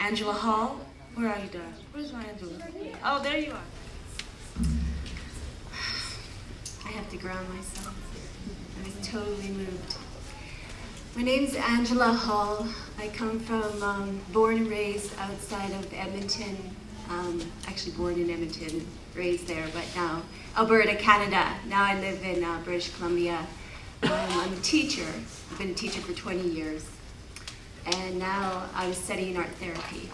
Angela Hall. Where are you, darling? Where's my Angela? Oh, there you are. I have to ground myself. I was totally moved. My name's Angela Hall. I come from, born and raised outside of Edmonton. Actually born in Edmonton, raised there, but now Alberta, Canada. Now I live in British Columbia. I'm a teacher. I've been a teacher for 20 years. And now I'm studying art therapy.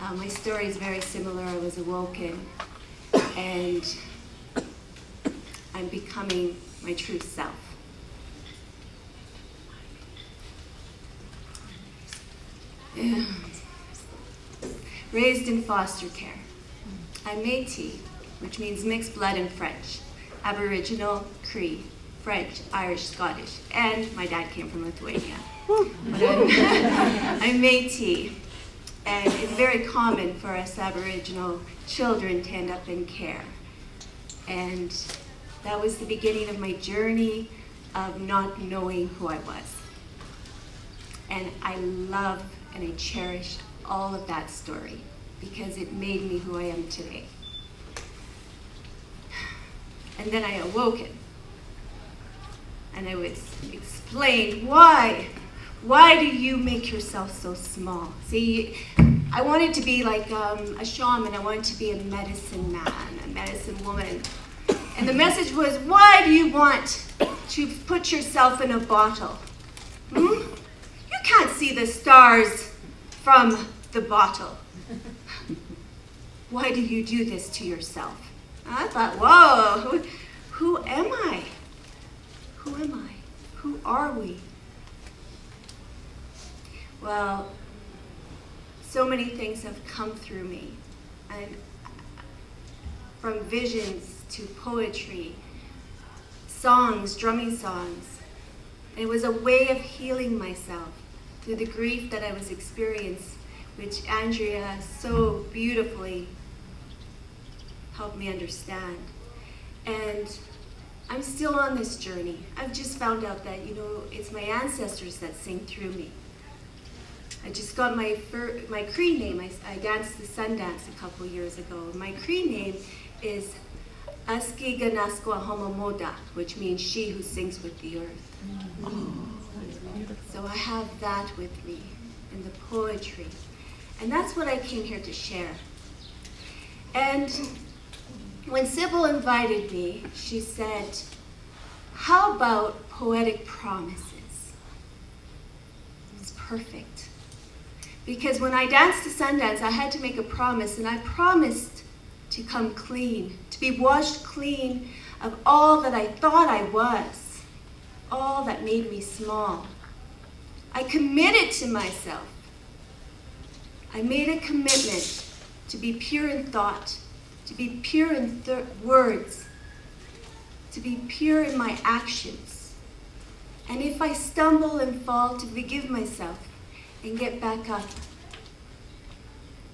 My story is very similar. I was awoken, and I'm becoming my true self. Yeah. Raised in foster care. I'm Métis, which means mixed blood in French. Aboriginal, Cree, French, Irish, Scottish, and my dad came from Lithuania. But I'm Métis, and it's very common for us Aboriginal children to end up in care. And that was the beginning of my journey of not knowing who I was. And I love and I cherish all of that story because it made me who I am today. And then I awoken, and I was explained why do you make yourself so small? See, I wanted to be like a shaman. I wanted to be a medicine man, a medicine woman. And the message was, why do you want to put yourself in a bottle? You can't see the stars from the bottle. Why do you do this to yourself? I thought, whoa, who am I? Who am I? Who are we? Well, so many things have come through me, and from visions to poetry, songs, drumming songs. And it was a way of healing myself through the grief that I was experiencing, which Andrea so beautifully helped me understand. And I'm still on this journey. I've just found out that, it's my ancestors that sing through me. I just got my Cree name. I danced the sun dance a couple years ago. My Cree name is Aski Ganaskwa Homomoda, which means she who sings with the earth. So I have that with me in the poetry. And that's what I came here to share. And when Sybil invited me, she said, how about poetic promises? It was perfect. Because when I danced the Sundance, I had to make a promise, and I promised to come clean, to be washed clean of all that I thought I was, all that made me small. I committed to myself. I made a commitment to be pure in thought, to be pure in words, to be pure in my actions. And if I stumble and fall, to forgive myself and get back up.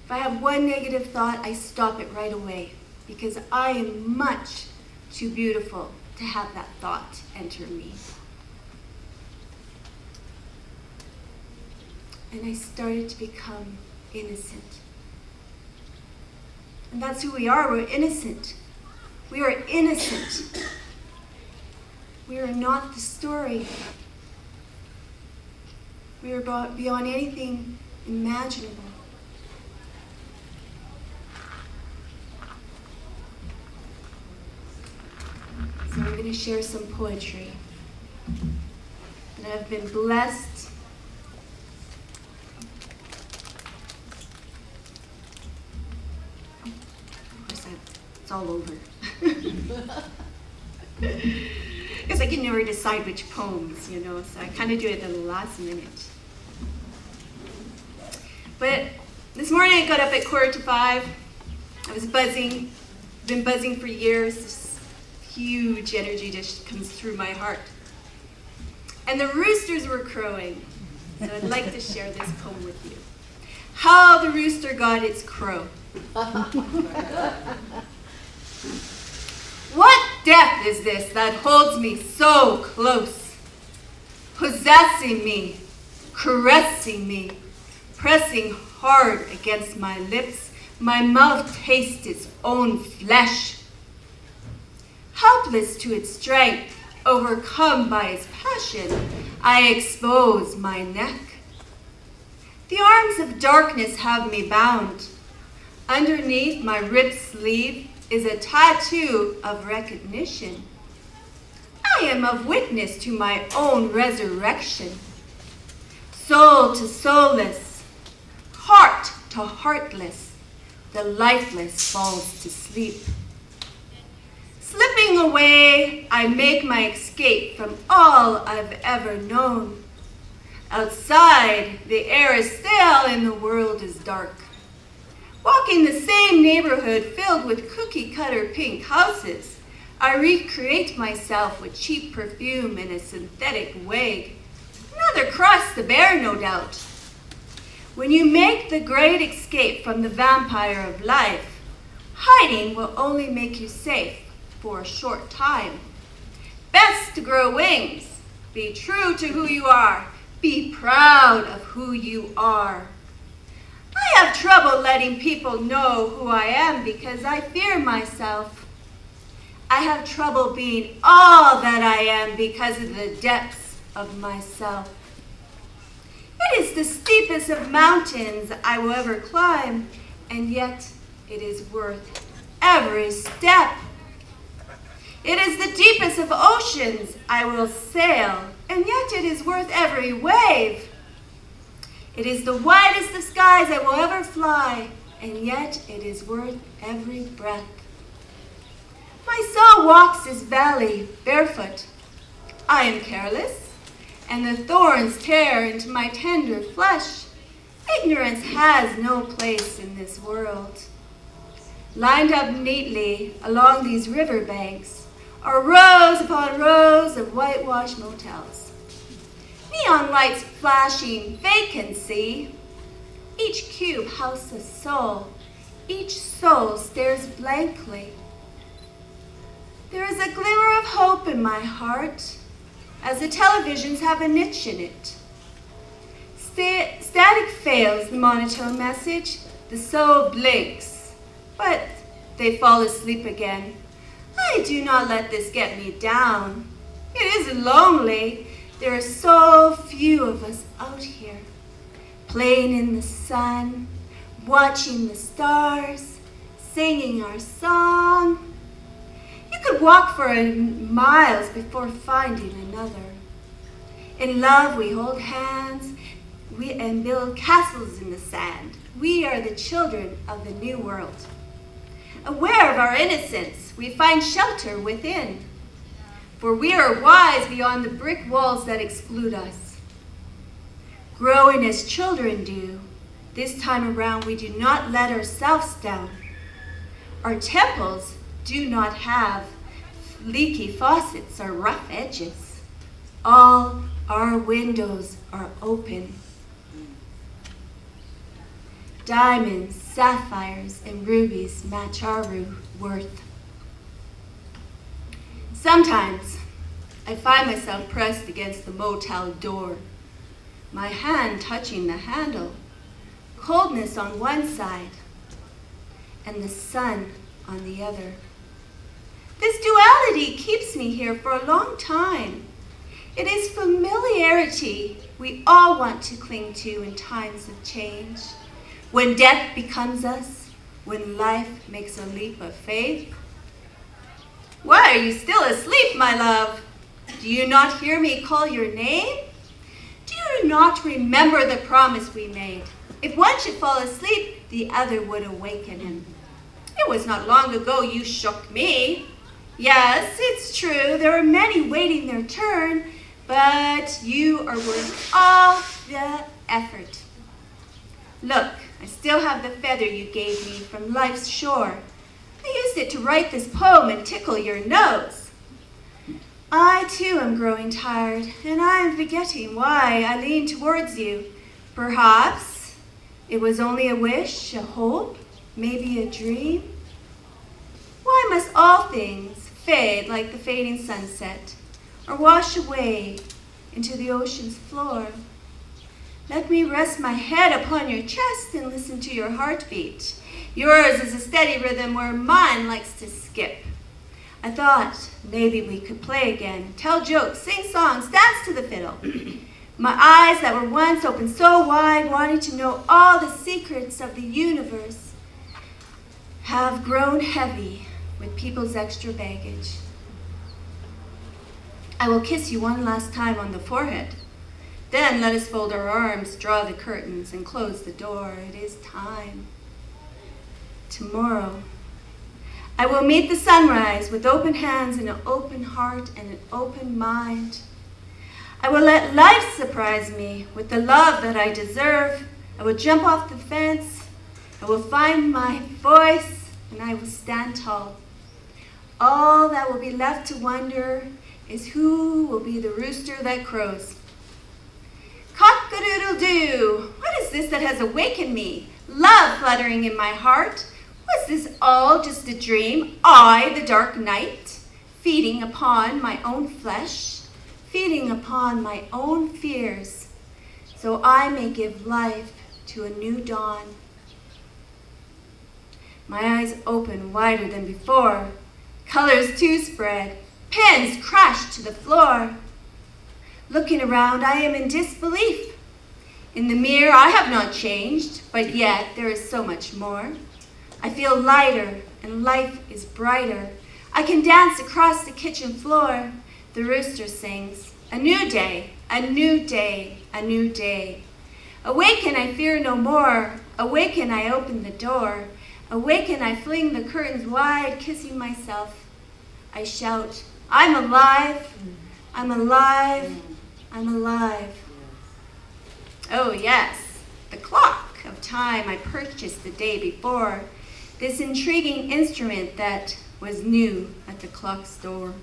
If I have one negative thought, I stop it right away because I am much too beautiful to have that thought enter me. And I started to become innocent. And that's who we are. We're innocent. We are innocent. We are not the story. We are beyond anything imaginable. So I'm going to share some poetry. And I've been blessed. Of course, it's all over. Because I can never decide which poems, so I kind of do it at the last minute. But this morning I got up at 4:45. I was buzzing. I've been buzzing for years. This huge energy just comes through my heart. And the roosters were crowing. So I'd like to share this poem with you. How the rooster got its crow. What death is this that holds me so close, possessing me, caressing me, pressing hard against my lips. My mouth tastes its own flesh. Helpless to its strength, overcome by its passion, I expose my neck. The arms of darkness have me bound. Underneath my ripped sleeve is a tattoo of recognition. I am a witness to my own resurrection. Soul to soulless, heart to heartless, the lifeless falls to sleep. Slipping away, I make my escape from all I've ever known. Outside, the air is stale and the world is dark. Walking the same neighborhood filled with cookie-cutter pink houses, I recreate myself with cheap perfume and a synthetic wig. Another cross to bear, no doubt. When you make the great escape from the vampire of life, hiding will only make you safe for a short time. Best to grow wings. Be true to who you are. Be proud of who you are. I have trouble letting people know who I am because I fear myself. I have trouble being all that I am because of the depths of myself. It is the steepest of mountains I will ever climb, and yet it is worth every step. It is the deepest of oceans I will sail, and yet it is worth every wave. It is the widest of skies I will ever fly, and yet it is worth every breath. My soul walks this valley barefoot. I am careless, and the thorns tear into my tender flesh. Ignorance has no place in this world. Lined up neatly along these riverbanks are rows upon rows of whitewashed motels. Neon lights flashing vacancy. Each cube houses a soul. Each soul stares blankly. There is a glimmer of hope in my heart, as the televisions have a niche in it. Static fails the monotone message. The soul blinks, but they fall asleep again. I do not let this get me down. It is lonely. There are so few of us out here, playing in the sun, watching the stars, singing our song. You could walk for miles before finding another. In love, we hold hands and build castles in the sand. We are the children of the new world. Aware of our innocence, we find shelter within. For we are wise beyond the brick walls that exclude us. Growing as children do, this time around we do not let ourselves down. Our temples do not have leaky faucets or rough edges. All our windows are open. Diamonds, sapphires, and rubies match our worth. Sometimes I find myself pressed against the motel door, my hand touching the handle, coldness on one side, and the sun on the other. This duality keeps me here for a long time. It is familiarity we all want to cling to in times of change. When death becomes us, when life makes a leap of faith. Why are you still asleep, my love? Do you not hear me call your name? Do you not remember the promise we made? If one should fall asleep, the other would awaken him. It was not long ago you shook me. Yes, it's true, there are many waiting their turn, but you are worth all the effort. Look, I still have the feather you gave me from life's shore. I used it to write this poem and tickle your nose. I too am growing tired, and I am forgetting why I lean towards you. Perhaps it was only a wish, a hope, maybe a dream. Why must all things fade like the fading sunset, or wash away into the ocean's floor? Let me rest my head upon your chest and listen to your heartbeat. Yours is a steady rhythm where mine likes to skip. I thought maybe we could play again, tell jokes, sing songs, dance to the fiddle. My eyes that were once open so wide, wanting to know all the secrets of the universe, have grown heavy with people's extra baggage. I will kiss you one last time on the forehead. Then let us fold our arms, draw the curtains, and close the door. It is time. Tomorrow, I will meet the sunrise with open hands and an open heart and an open mind. I will let life surprise me with the love that I deserve. I will jump off the fence. I will find my voice, and I will stand tall. All that will be left to wonder is who will be the rooster that crows. Cock-a-doodle-doo! What is this that has awakened me? Love fluttering in my heart. Was this all just a dream? I, the dark night, feeding upon my own flesh, feeding upon my own fears, so I may give life to a new dawn. My eyes open wider than before. Colors too spread. Pens crash to the floor. Looking around, I am in disbelief. In the mirror, I have not changed, but yet there is so much more. I feel lighter, and life is brighter. I can dance across the kitchen floor. The rooster sings, a new day, a new day, a new day. Awaken, I fear no more. Awaken, I open the door. Awaken, I fling the curtains wide, kissing myself. I shout, I'm alive, I'm alive, I'm alive. Oh yes, the clock of time I purchased the day before. This intriguing instrument that was new at the clock store.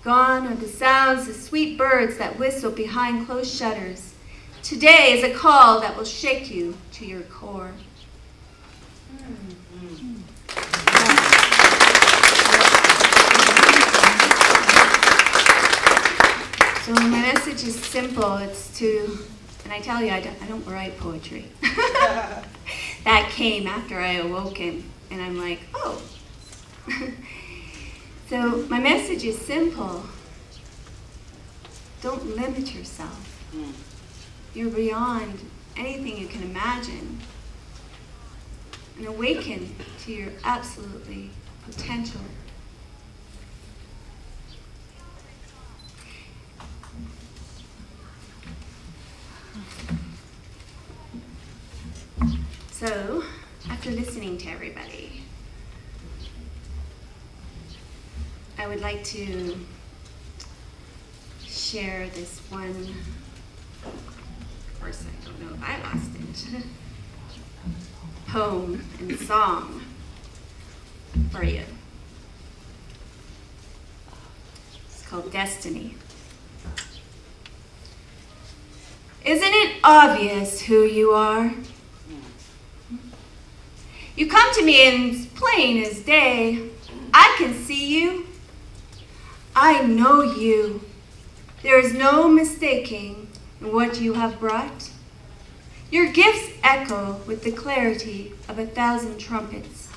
Gone are the sounds of sweet birds that whistle behind closed shutters. Today is a call that will shake you to your core. So my message is simple. It's to, and I tell you, I don't write poetry. That came after I awoke him, and I'm like, oh. So my message is simple. Don't limit yourself. You're beyond anything you can imagine. And awaken to your absolutely potential. So, after listening to everybody, I would like to share this one, of course I don't know if I lost it, poem and song for you. It's called Destiny. Isn't it obvious who you are? You come to me in plain as day. I can see you. I know you. There is no mistaking what you have brought. Your gifts echo with the clarity of 1,000 trumpets.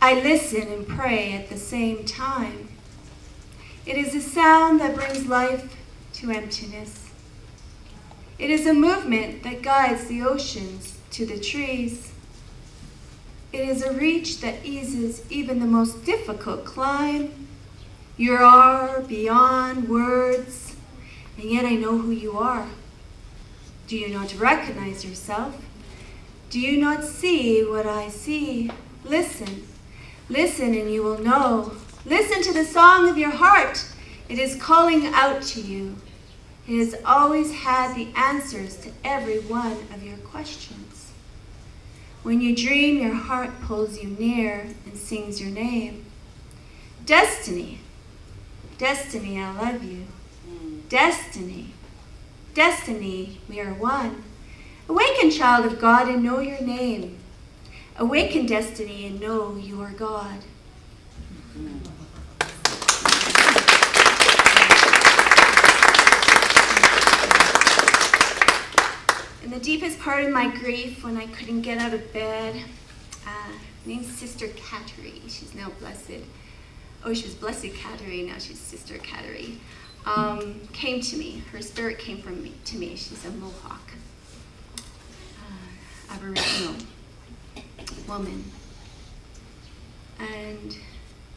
I listen and pray at the same time. It is a sound that brings life to emptiness. It is a movement that guides the oceans to the trees. It is a reach that eases even the most difficult climb. You are beyond words, and yet I know who you are. Do you not recognize yourself? Do you not see what I see? Listen. Listen and you will know. Listen to the song of your heart. It is calling out to you. It has always had the answers to every one of your questions. When you dream, your heart pulls you near and sings your name. Destiny. Destiny, I love you. Destiny. Destiny, we are one. Awaken, child of God, and know your name. Awaken, destiny, and know you are God. deepest part of my grief when I couldn't get out of bed, named Sister Cattery. She's now blessed. Oh, she was Blessed Cattery, now she's Sister Cattery. Came to me. Her spirit came to me. She's a Mohawk, Aboriginal woman. And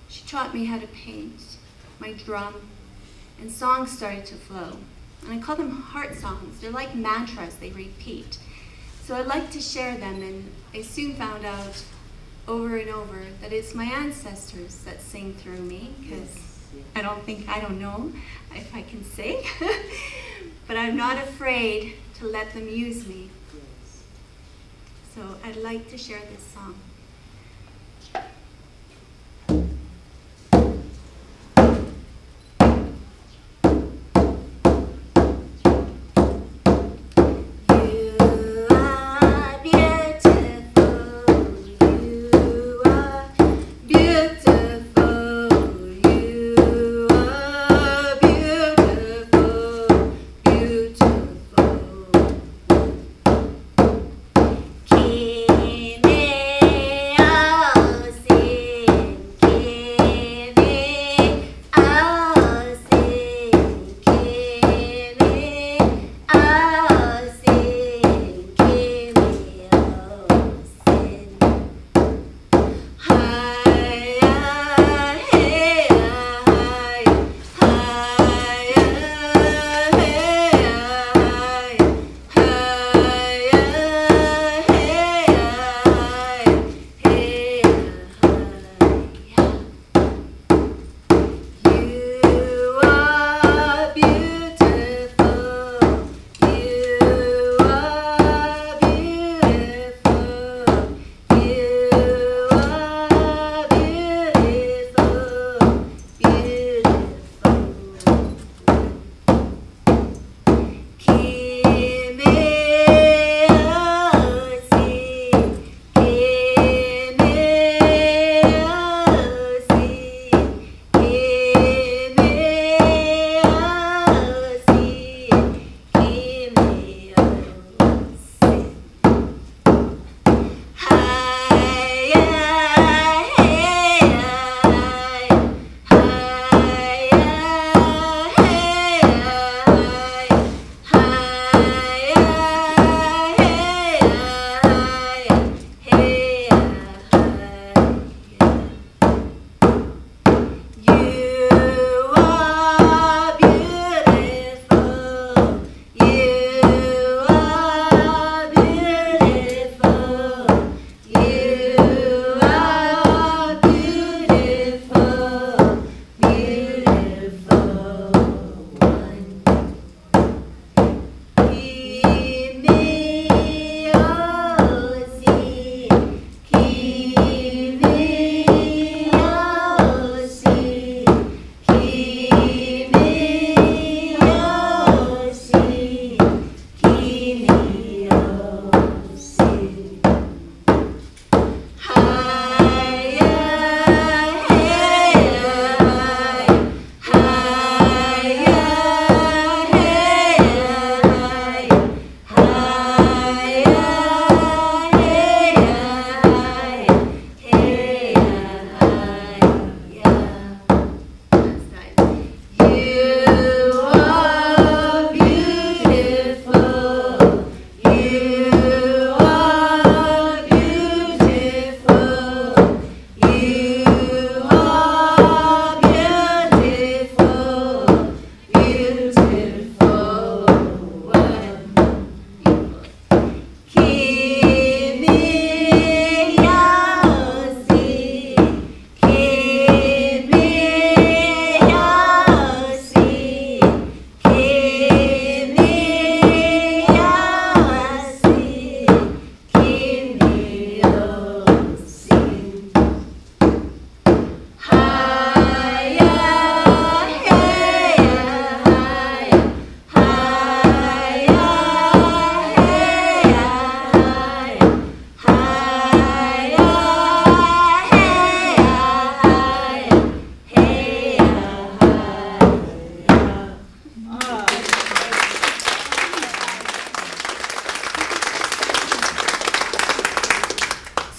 she taught me how to paint my drum, and songs started to flow. And I call them heart songs. They're like mantras, they repeat. So I like to share them, and I soon found out over and over that it's my ancestors that sing through me, because I don't know if I can sing, but I'm not afraid to let them use me. So I'd like to share this song. Came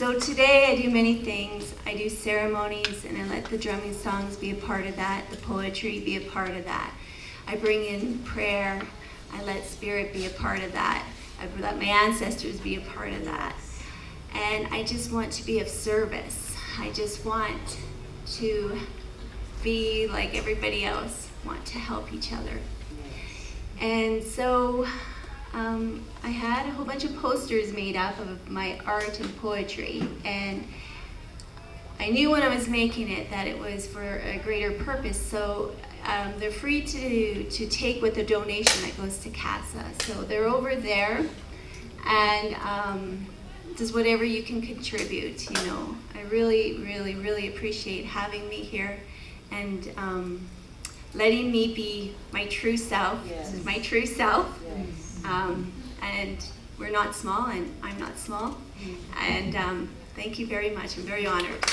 So today I do many things. I do ceremonies, and I let the drumming songs be a part of that, the poetry be a part of that. I bring in prayer. I let spirit be a part of that. I let my ancestors be a part of that. And I just want to be of service. I just want to be like everybody else, want to help each other. And so I had a whole bunch of posters made up of my art and poetry, and I knew when I was making it that it was for a greater purpose. So they're free to take with the donation that goes to CASA. So they're over there, and just whatever you can contribute. You know, I really, really, really appreciate having me here, and letting me be my true self. Yes. This is my true self. Yes. And we're not small, and I'm not small. And thank you very much. I'm very honored.